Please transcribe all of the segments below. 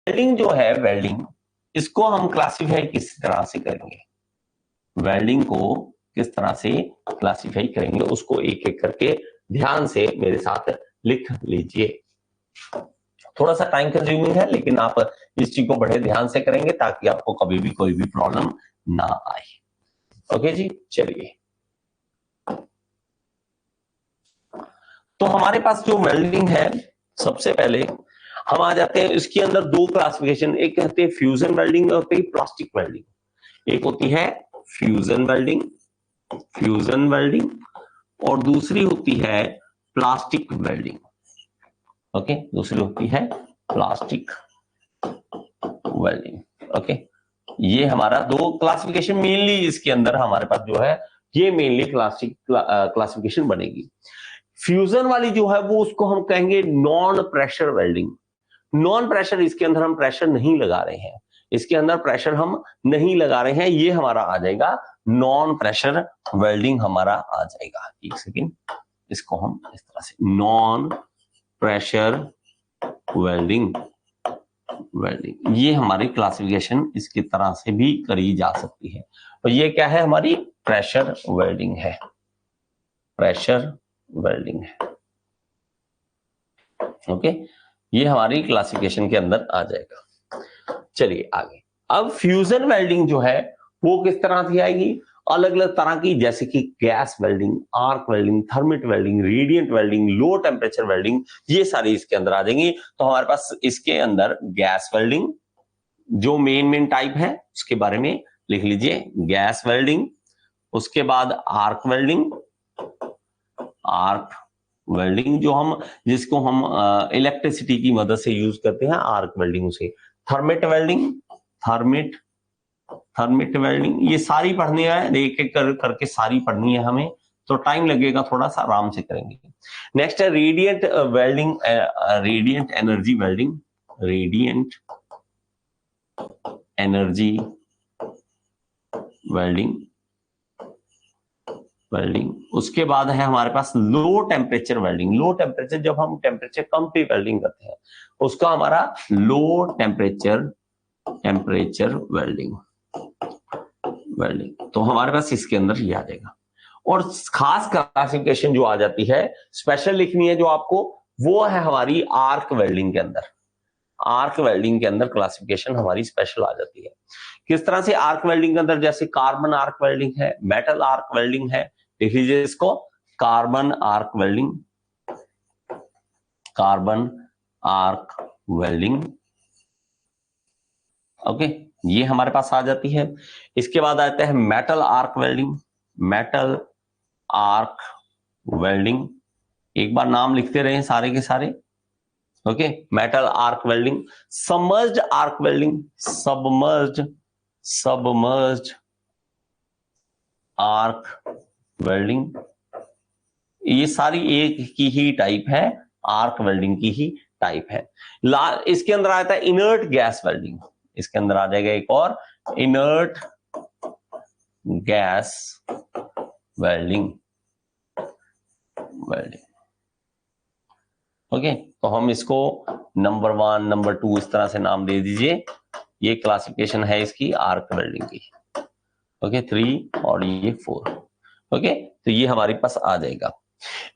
Welding जो है, welding, इसको हम क्लासिफाई किस तरह से करेंगे, वेल्डिंग को किस तरह से क्लासिफाई करेंगे उसको एक एक करके ध्यान से मेरे साथ लिख लीजिए। थोड़ा सा टाइम कंज्यूमिंग है, लेकिन आप इस चीज को बड़े ध्यान से करेंगे ताकि आपको कभी भी कोई भी प्रॉब्लम ना आए। ओके जी, चलिए। तो हमारे पास जो वेल्डिंग है, सबसे पहले हम आ जाते हैं इसके अंदर दो क्लासिफिकेशन, एक कहते हैं फ्यूजन वेल्डिंग और प्लास्टिक वेल्डिंग। एक होती है फ्यूजन वेल्डिंग, फ्यूजन वेल्डिंग, और दूसरी होती है प्लास्टिक वेल्डिंग। ओके, दूसरी होती है प्लास्टिक वेल्डिंग। ओके, ये हमारा दो क्लासिफिकेशन मेनली इसके अंदर हमारे पास जो है, ये मेनली क्लासिफिकेशन बनेगी। फ्यूजन वाली जो है वो उसको हम कहेंगे non pressure welding. Non pressure, इसके अंदर हम प्रेशर नहीं लगा रहे हैं, इसके अंदर प्रेशर हम नहीं लगा रहे हैं, ये हमारा आ जाएगा नॉन प्रेशर वेल्डिंग, हमारा आ जाएगा। एक सेकेंड, इसको हम इस तरह से नॉन प्रेशर वेल्डिंग, वेल्डिंग, ये हमारी क्लासिफिकेशन इसकी तरह से भी करी जा सकती है। तो ये क्या है, हमारी प्रेशर वेल्डिंग है, प्रेशर वेल्डिंग है। ओके, ये हमारी क्लासिफिकेशन के अंदर आ जाएगा। चलिए आगे। अब फ्यूजन वेल्डिंग जो है वो किस तरह से आएगी, अलग अलग तरह की, जैसे कि gas welding, arc welding, thermit welding, radiant welding, low temperature welding, ये सारी इसके अंदर आ जाएंगी। तो हमारे पास इसके अंदर गैस वेल्डिंग जो मेन टाइप है उसके बारे में लिख लीजिए, गैस वेल्डिंग, उसके बाद आर्क वेल्डिंग, आर्क वेल्डिंग जो हम, जिसको हम इलेक्ट्रिसिटी की मदद से यूज करते हैं, आर्क वेल्डिंग से। थर्मिट वेल्डिंग, थर्मिट वेल्डिंग, ये सारी पढ़नी है, एक एक करके सारी पढ़नी है हमें, तो टाइम लगेगा, थोड़ा सा आराम से करेंगे। नेक्स्ट है radiant welding, radiant energy welding, radiant energy welding, welding. उसके बाद है हमारे पास low temperature welding. Low temperature, जब हम टेम्परेचर कम पे वेल्डिंग करते हैं उसका हमारा लो टेम्परेचर वेल्डिंग, वेल्डिंग। तो हमारे पास इसके अंदर ये आ जाएगा। और खास क्लासिफिकेशन जो आ जाती है, स्पेशल लिखनी है जो आपको, वो है हमारी आर्क वेल्डिंग के अंदर। आर्क वेल्डिंग के अंदर क्लासिफिकेशन हमारी स्पेशल आ जाती है। किस तरह से आर्क वेल्डिंग के अंदर, जैसे कार्बन आर्क वेल्डिंग है, मेटल आर्क वेल्डिंग है, देख लीजिए इसको, carbon arc welding, carbon arc welding. Okay, ये हमारे पास आ जाती है। इसके बाद आता है metal arc welding, metal arc welding. एक बार नाम लिखते रहे सारे के सारे। Okay, metal arc welding, submerged arc welding, submerged arc welding, ये सारी एक की ही टाइप है, आर्क वेल्डिंग की ही टाइप है। इसके अंदर आता है इनर्ट गैस वेल्डिंग, इसके अंदर आ जाएगा एक और, inert gas welding, welding. Okay, तो हम इसको नंबर 1, नंबर 2 इस तरह से नाम दे दीजिए। ये क्लासिफिकेशन है इसकी आर्क वेल्डिंग की। ओके, 3 और ये 4। ओके, तो ये हमारे पास आ जाएगा।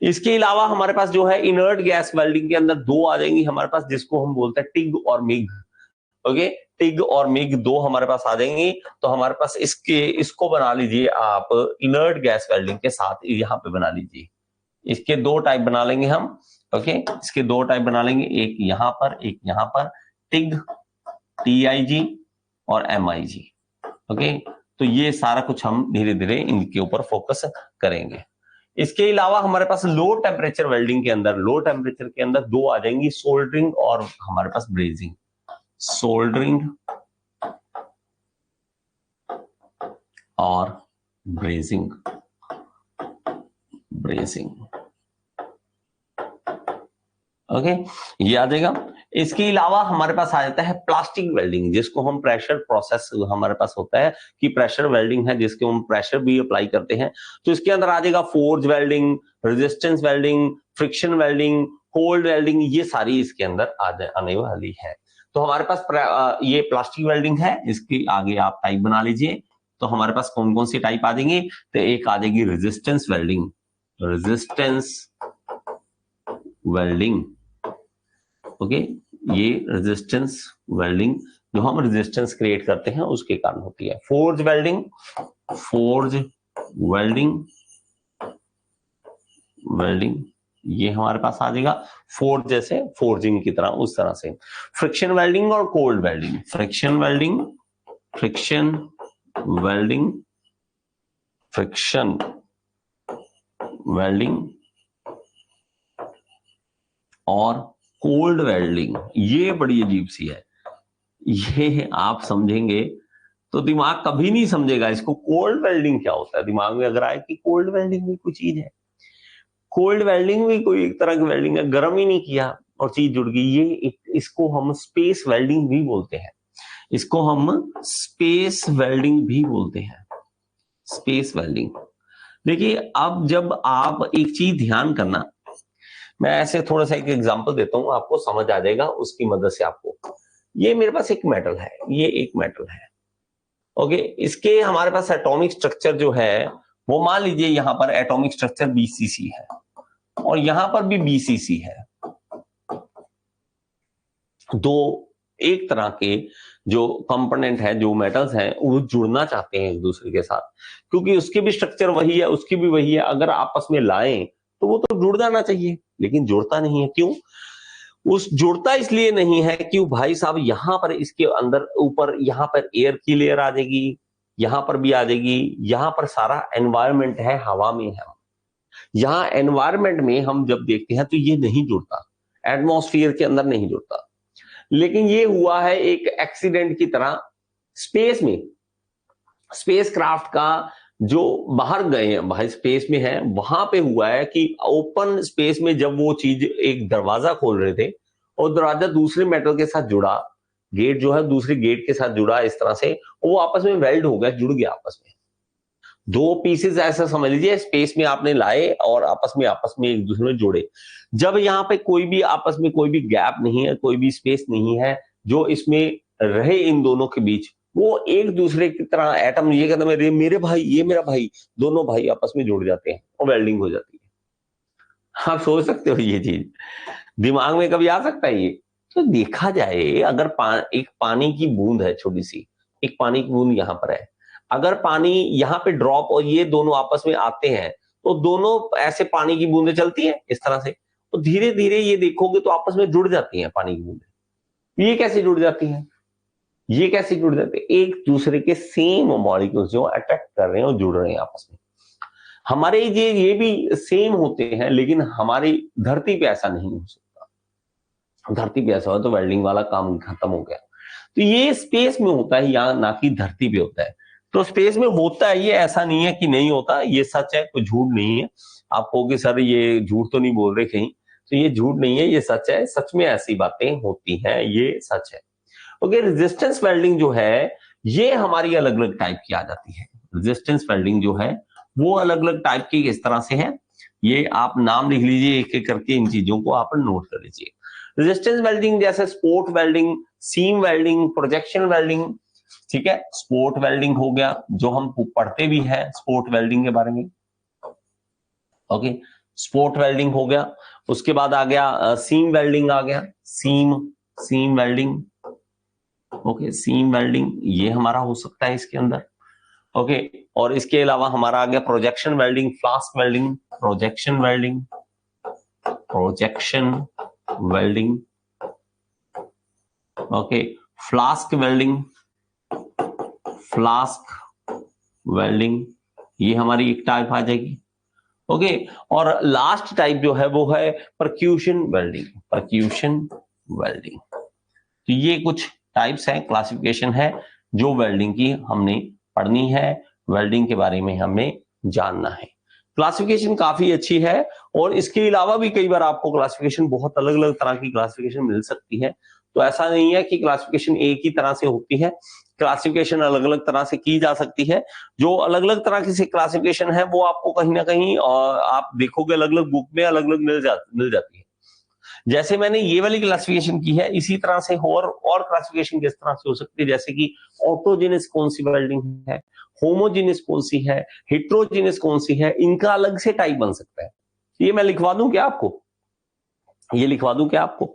इसके अलावा हमारे पास जो है इनर्ट गैस वेल्डिंग के अंदर दो आ जाएंगी हमारे पास, जिसको हम बोलते हैं टिग और मिग। ओके, टिग और मिग दो हमारे पास आ जाएंगी। तो हमारे पास इसको बना लीजिए आप इनर्ट गैस वेल्डिंग के साथ, यहाँ पे बना लीजिए। इसके दो टाइप बना लेंगे हम। ओके, इसके दो टाइप बना लेंगे, एक यहाँ पर, एक यहाँ पर, टिग, TIG और MIG। ओके, तो ये सारा कुछ हम धीरे धीरे इनके ऊपर फोकस करेंगे। इसके अलावा हमारे पास लो टेम्परेचर वेल्डिंग के अंदर, लो टेम्परेचर के अंदर दो आ जाएंगी, सोल्डरिंग और हमारे पास ब्रेजिंग। सोल्डरिंग और ब्रेजिंग, ब्रेजिंग। ओके, ये आ जाएगा। इसके अलावा हमारे पास आ जाता है प्लास्टिक वेल्डिंग, जिसको हम प्रेशर प्रोसेस, हमारे पास होता है कि प्रेशर वेल्डिंग है जिसके हम प्रेशर भी अप्लाई करते हैं। तो इसके अंदर आ जाएगा forge welding, resistance welding, friction welding, cold welding, ये सारी इसके अंदर आने वाली है। तो हमारे पास ये प्लास्टिक वेल्डिंग है, इसके आगे आप टाइप बना लीजिए। तो हमारे पास कौन कौन सी टाइप आ जाएंगे, तो एक आ जाएगी resistance welding, resistance welding. Okay, ये रेजिस्टेंस वेल्डिंग जो हम रेजिस्टेंस क्रिएट करते हैं उसके कारण होती है। Forge welding, forge welding, welding ये हमारे पास आ जाएगा, फोर्ज जैसे फोर्जिंग की तरह, उस तरह से। फ्रिक्शन वेल्डिंग और cold welding, friction welding, friction welding, friction welding और कोल्ड वेल्डिंग, ये बड़ी अजीब सी है। ये आप समझेंगे तो दिमाग कभी नहीं समझेगा इसको, कोल्ड वेल्डिंग क्या होता है। दिमाग में अगर आए कि कोल्ड वेल्डिंग भी कोई चीज है, कोल्ड वेल्डिंग भी कोई एक तरह की वेल्डिंग है, गर्म ही नहीं किया और चीज जुड़ गई, ये इसको हम स्पेस वेल्डिंग भी बोलते हैं, इसको हम स्पेस वेल्डिंग भी बोलते हैं, स्पेस वेल्डिंग। देखिए अब जब आप एक चीज ध्यान करना, मैं ऐसे थोड़ा सा एक एग्जांपल देता हूं, आपको समझ आ जाएगा उसकी मदद से आपको। ये मेरे पास एक मेटल है, ये एक मेटल है, ओके, इसके हमारे पास एटॉमिक स्ट्रक्चर जो है वो मान लीजिए यहां पर एटॉमिक स्ट्रक्चर बीसीसी है और यहां पर भी बीसीसी है। दो एक तरह के जो कंपोनेंट है, जो मेटल्स हैं, वो जुड़ना चाहते हैं एक दूसरे के साथ, क्योंकि उसके भी स्ट्रक्चर वही है, उसकी भी वही है, अगर आपस में लाएं तो वो तो जुड़ जाना चाहिए, लेकिन जुड़ता नहीं है। क्यों उस जुड़ता इसलिए नहीं है कि भाई साहब यहां पर इसके अंदर ऊपर यहां पर एयर की लेयर आ जाएगी, यहां पर भी आ जाएगी, यहां पर सारा एनवायरमेंट है, हवा में है, यहां एनवायरमेंट में हम जब देखते हैं तो ये नहीं जुड़ता, एटमॉस्फेयर के अंदर नहीं जुड़ता। लेकिन ये हुआ है एक एक्सीडेंट की तरह स्पेस में, स्पेस क्राफ्ट का जो बाहर गए हैं, भाई स्पेस में है, वहां पे हुआ है कि ओपन स्पेस में जब वो चीज एक दरवाजा खोल रहे थे और दरवाजा दूसरे मेटल के साथ जुड़ा, गेट जो है दूसरे गेट के साथ जुड़ा, इस तरह से वो आपस में वेल्ड हो गया, जुड़ गया आपस में। दो पीसेस ऐसा समझ लीजिए स्पेस में आपने लाए और आपस में एक दूसरे में जोड़े। जब यहाँ पे कोई भी आपस में कोई भी गैप नहीं है, कोई भी स्पेस नहीं है जो इसमें रहे इन दोनों के बीच, वो एक दूसरे की तरह एटम, ये कहते हैं मेरे भाई, ये मेरा भाई, दोनों भाई आपस में जुड़ जाते हैं और वेल्डिंग हो जाती है। आप सोच सकते हो ये चीज दिमाग में कभी आ सकता है ये? तो देखा जाए अगर एक पानी की बूंद है, छोटी सी एक पानी की बूंद यहाँ पर है, अगर पानी यहाँ पे ड्रॉप और ये दोनों आपस में आते हैं तो दोनों ऐसे पानी की बूंदें चलती हैं इस तरह से, तो धीरे धीरे ये देखोगे तो आपस में जुड़ जाती हैं पानी की बूंदें। ये कैसे जुड़ जाती हैं, ये कैसे जुड़ जाते हैं? एक दूसरे के सेम मॉलिक्यूल्स जो अट्रैक्ट कर रहे हैं और जुड़ रहे हैं आपस में। हमारे ये भी सेम होते हैं, लेकिन हमारी धरती पे ऐसा नहीं हो सकता। धरती पे ऐसा हो तो वेल्डिंग वाला काम खत्म हो गया। तो ये स्पेस में होता है, यहाँ ना कि धरती पे होता है। तो स्पेस में होता है, ये ऐसा नहीं है कि नहीं होता, ये सच है, कोई झूठ नहीं है। आप कहोगे सर ये झूठ तो नहीं बोल रहे कहीं, तो ये झूठ नहीं है, ये सच है, सच में ऐसी बातें होती हैं, ये सच है। ओके, रेजिस्टेंस वेल्डिंग जो है ये हमारी अलग अलग टाइप की आ जाती है। रेजिस्टेंस वेल्डिंग जो है वो अलग अलग टाइप की इस तरह से है, ये आप नाम लिख लीजिए एक एक करके, इन चीजों को आप नोट कर लीजिए। रेजिस्टेंस वेल्डिंग जैसे spot welding, seam welding, projection welding, ठीक है। स्पोर्ट वेल्डिंग हो गया जो हम पढ़ते भी हैं स्पोर्ट वेल्डिंग के बारे में, ओके, स्पोर्ट वेल्डिंग हो गया। उसके बाद आ गया सीम वेल्डिंग आ गया, seam welding, okay, seam welding ये हमारा हो सकता है इसके अंदर, ओके। और इसके अलावा हमारा आ गया projection welding, flask welding, projection welding, projection welding, okay, flask welding, flask welding ये हमारी एक टाइप आ जाएगी, ओके। और लास्ट टाइप जो है वो है परक्यूशन वेल्डिंग, परक्यूशन वेल्डिंग। तो ये कुछ टाइप्स हैं, क्लासिफिकेशन है जो वेल्डिंग की हमने पढ़नी है, वेल्डिंग के बारे में हमें जानना है। क्लासिफिकेशन काफी अच्छी है और इसके अलावा भी कई बार आपको क्लासिफिकेशन बहुत अलग अलग तरह की क्लासिफिकेशन मिल सकती है। तो ऐसा नहीं है कि क्लासिफिकेशन एक ही तरह से होती है, क्लासिफिकेशन अलग अलग तरह से की जा सकती है। जो अलग अलग तरह की क्लासिफिकेशन है वो आपको कहीं ना कहीं आप देखोगे अलग अलग बुक में अलग अलग मिल जाती है। जैसे मैंने ये वाली क्लासिफिकेशन की है, इसी तरह से और क्लासिफिकेशन किस तरह से हो सकती है, जैसे कि ऑटोजेनस कौन सी वेल्डिंग है, होमोजेनस कौन सी है, हेट्रोजेनस कौन सी है, इनका अलग से टाइप बन सकता है। ये मैं लिखवा दूं क्या आपको, ये लिखवा दूं क्या आपको?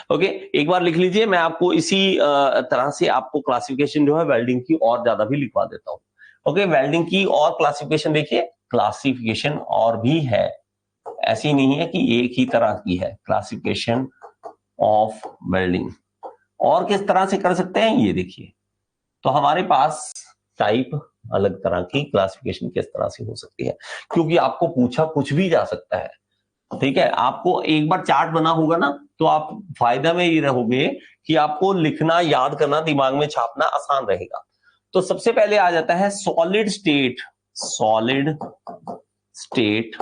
ओके, एक बार लिख लीजिए, मैं आपको इसी तरह से आपको क्लासिफिकेशन जो है वेल्डिंग की और ज्यादा भी लिखवा देता हूं। ओके, वेल्डिंग की और क्लासिफिकेशन देखिए, क्लासिफिकेशन और भी है, ऐसी नहीं है कि एक ही तरह की है। क्लासिफिकेशन ऑफ वेल्डिंग और किस तरह से कर सकते हैं ये देखिए, तो हमारे पास टाइप अलग तरह की क्लासिफिकेशन किस तरह से हो सकती है, क्योंकि आपको पूछा कुछ भी जा सकता है। ठीक है, आपको एक बार चार्ट बना होगा ना, तो आप फायदा में ये रहोगे कि आपको लिखना, याद करना, दिमाग में छापना आसान रहेगा। तो सबसे पहले आ जाता है सॉलिड स्टेट, सॉलिड स्टेट।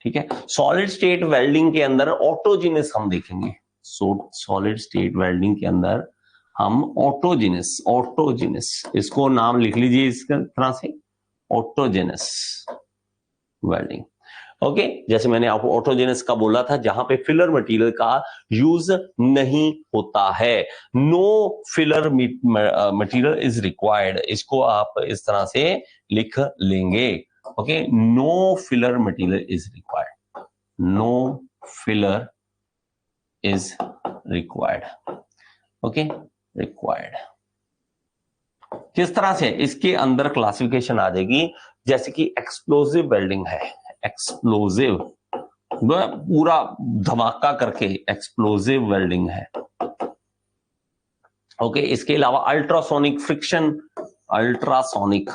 ठीक है, सॉलिड स्टेट वेल्डिंग के अंदर ऑटोजिनस हम देखेंगे। सॉलिड स्टेट वेल्डिंग के अंदर हम ऑटोजिनस, ऑटोजिनस इसको नाम लिख लीजिए इस तरह से, ऑटोजिनस वेल्डिंग। ओके, जैसे मैंने आपको ऑटोजेनस का बोला था, जहां पे फिलर मटेरियल का यूज नहीं होता है, no filler material is required, इसको आप इस तरह से लिख लेंगे। Okay, no filler material is required, no filler is required. Okay, required किस तरह से, इसके अंदर क्लासिफिकेशन आ जाएगी, जैसे कि एक्सप्लोसिव वेल्डिंग है, एक्सप्लोसिव पूरा धमाका करके एक्सप्लोसिव वेल्डिंग है। ओके, इसके अलावा अल्ट्रासोनिक फ्रिक्शन, अल्ट्रासोनिक,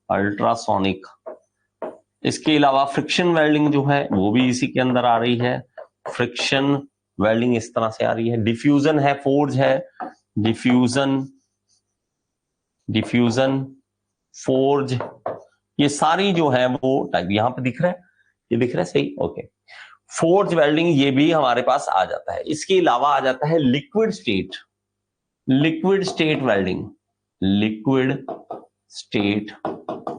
अल्ट्रासोनिक, इसके अलावा फ्रिक्शन वेल्डिंग जो है वो भी इसी के अंदर आ रही है, फ्रिक्शन वेल्डिंग इस तरह से आ रही है। डिफ्यूजन है, फोर्ज है, डिफ्यूजन, डिफ्यूजन, फोर्ज, ये सारी जो है वो टाइप यहां पे दिख रहा है, ये दिख रहा है सही? ओके, फोर्ज वेल्डिंग ये भी हमारे पास आ जाता है। इसके अलावा आ जाता है liquid state, liquid state welding, liquid state,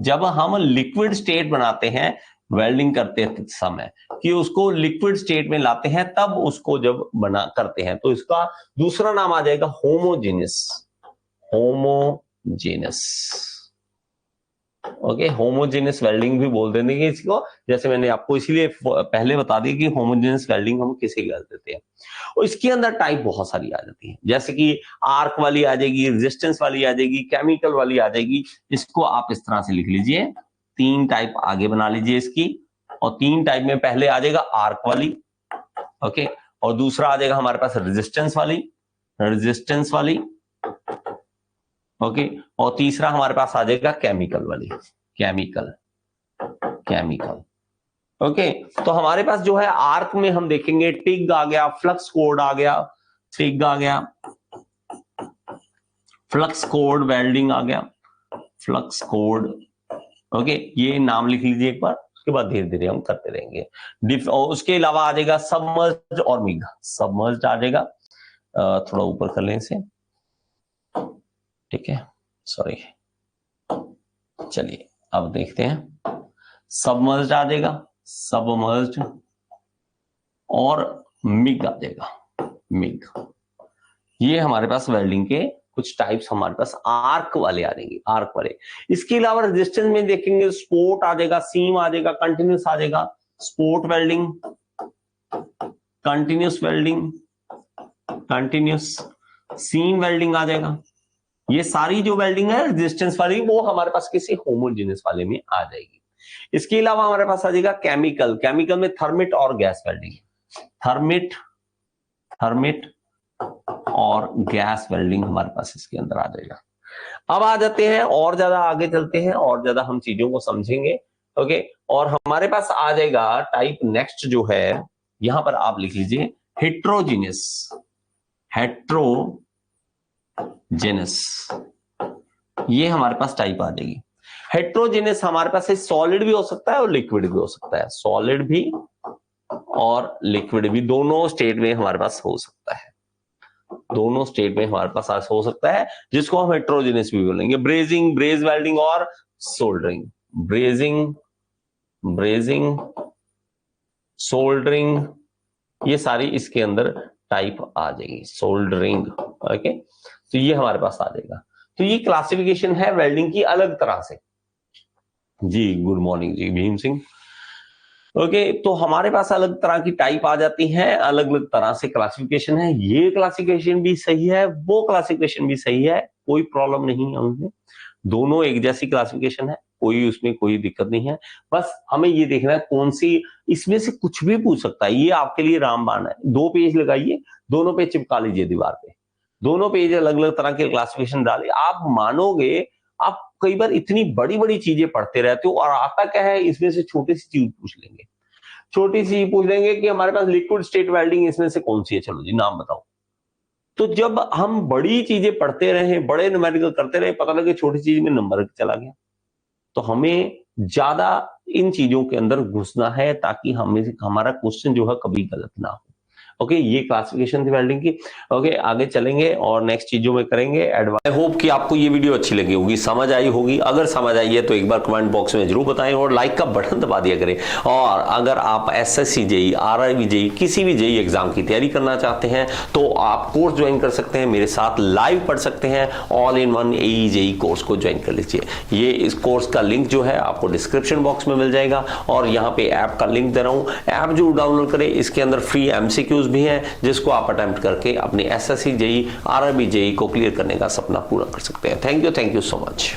जब हम लिक्विड स्टेट बनाते हैं वेल्डिंग करते समय, कि उसको लिक्विड स्टेट में लाते हैं, तब उसको जब बना करते हैं, तो इसका दूसरा नाम आ जाएगा homogeneous, homogeneous. Okay, homogeneous welding भी बोल देंगे इसको, जैसे मैंने आपको इसीलिए पहले बता दिया कि होमोजेनस वेल्डिंग हम किसे कर देते हैं। और इसके अंदर टाइप बहुत सारी आ जाती है, जैसे कि आर्क वाली आ जाएगी, रेजिस्टेंस वाली आ जाएगी, केमिकल वाली आ जाएगी। इसको आप इस तरह से लिख लीजिए, 3 टाइप आगे बना लीजिए इसकी, और 3 टाइप में पहले आ जाएगा आर्क वाली, ओके, और दूसरा आ जाएगा हमारे पास रेजिस्टेंस वाली, रेजिस्टेंस वाली, ओके, और तीसरा हमारे पास आ जाएगा केमिकल वाली, केमिकल, केमिकल। ओके, तो हमारे पास जो है आर्क में हम देखेंगे टिग आ गया, फ्लक्स कोड आ गया, टिग आ गया, फ्लक्स कोड वेल्डिंग आ गया, फ्लक्स कोड। ओके, ये नाम लिख लीजिए एक बार, उसके बाद धीरे धीरे हम करते रहेंगे। और उसके अलावा आ जाएगा सबमर्ज्ड और मिग, सबमर्ज्ड आ जाएगा, थोड़ा ऊपर कर लें इसे, ठीक है, सॉरी, चलिए अब देखते हैं, सबमर्ज्ड आ जाएगा, सबमर्ज्ड, और मिग आ जाएगा, मिग। ये हमारे पास वेल्डिंग के कुछ टाइप्स हमारे पास आर्क वाले आ जाएंगे, आर्क वाले। इसके अलावा रेजिस्टेंस में देखेंगे स्पोर्ट आ जाएगा, सीम आ जाएगा, कंटिन्यूस आ जाएगा, spot welding, continuous welding, continuous, seam welding आ जाएगा। ये सारी जो वेल्डिंग है रेजिस्टेंस वाली, वो हमारे पास किसी होमोजेनस वाले में आ जाएगी। इसके अलावा हमारे पास आ जाएगा केमिकल, केमिकल में थर्मिट और गैस वेल्डिंग, थर्मिट, थर्मिट और गैस वेल्डिंग हमारे पास इसके अंदर आ जाएगा। अब आ जाते हैं और ज्यादा आगे चलते हैं, और ज्यादा हम चीजों को समझेंगे। ओके, और हमारे पास आ जाएगा टाइप नेक्स्ट जो है, यहां पर आप लिख लीजिए हेट्रोजीनियस, हेट्रोजेनस, ये हमारे पास टाइप आ जाएगी। हेट्रोजेनस हमारे पास सॉलिड भी हो सकता है और लिक्विड भी हो सकता है, सॉलिड भी और लिक्विड भी, दोनों स्टेट में हमारे पास हो सकता है, दोनों स्टेट में हमारे पास हो सकता है, जिसको हम हेट्रोजेनस भी बोलेंगे। ब्रेजिंग, ब्रेज वेल्डिंग और सोल्डरिंग, ब्रेजिंग, ब्रेजिंग, सोल्डरिंग, ये सारी इसके अंदर टाइप आ जाएगी, सोल्डरिंग। ओके, तो ये हमारे पास आ जाएगा। तो ये क्लासिफिकेशन है वेल्डिंग की अलग तरह से। जी गुड मॉर्निंग जी भीम सिंह। ओके, तो हमारे पास अलग तरह की टाइप आ जाती है, अलग अलग तरह से क्लासिफिकेशन है। ये क्लासिफिकेशन भी सही है, वो क्लासिफिकेशन भी सही है, कोई प्रॉब्लम नहीं है उनमें, दोनों एक जैसी क्लासिफिकेशन है, कोई उसमें कोई दिक्कत नहीं है। बस हमें ये देखना है कौन सी, इसमें से कुछ भी पूछ सकता है। ये आपके लिए रामबाण है, 2 पेज लगाइए, दोनों पे चिपका लीजिए दीवार पे, दोनों पेज अलग अलग तरह के क्लासिफिकेशन डालिए। आप मानोगे, आप कई बार इतनी बड़ी बड़ी चीजें पढ़ते रहते हो और आता क्या है, इसमें से छोटी सी चीज पूछ लेंगे, छोटी सी पूछ लेंगे कि हमारे पास लिक्विड स्टेट वेल्डिंग इसमें से कौन सी है, चलो जी नाम बताओ। तो जब हम बड़ी चीजें पढ़ते रहे, बड़े न्यूमेरिकल करते रहे, पता लगे छोटी चीज में नंबर चला गया। तो हमें ज्यादा इन चीजों के अंदर घुसना है ताकि हमें हमारा क्वेश्चन जो है कभी गलत ना हो। ओके, ये क्लासिफिकेशन थी वेल्डिंग की। ओके, आगे चलेंगे और नेक्स्ट चीजों में करेंगे एडवांस। आई होप कि आपको ये वीडियो अच्छी लगी होगी, समझ आई होगी। अगर समझ आई है तो एक बार कमेंट बॉक्स में जरूर बताएं और लाइक का बटन दबा दिया करें। और अगर आप एसएससी जेईई, आरआरबी जेईई, किसी भी जेईई एग्जाम की तैयारी करना चाहते हैं तो आप कोर्स ज्वाइन कर सकते हैं, मेरे साथ लाइव पढ़ सकते हैं। All in one AE JEE course को ज्वाइन कर लीजिए। ये इस कोर्स का लिंक जो है आपको डिस्क्रिप्शन बॉक्स में मिल जाएगा और यहाँ पे ऐप का लिंक दे रहा हूँ, ऐप जरूर डाउनलोड करें। इसके अंदर फ्री एमसीक्यूज भी हैं जिसको आप अटेम्प्ट करके अपनी एसएससी जेईई, आरआरबी जेईई को क्लियर करने का सपना पूरा कर सकते हैं। Thank you so much.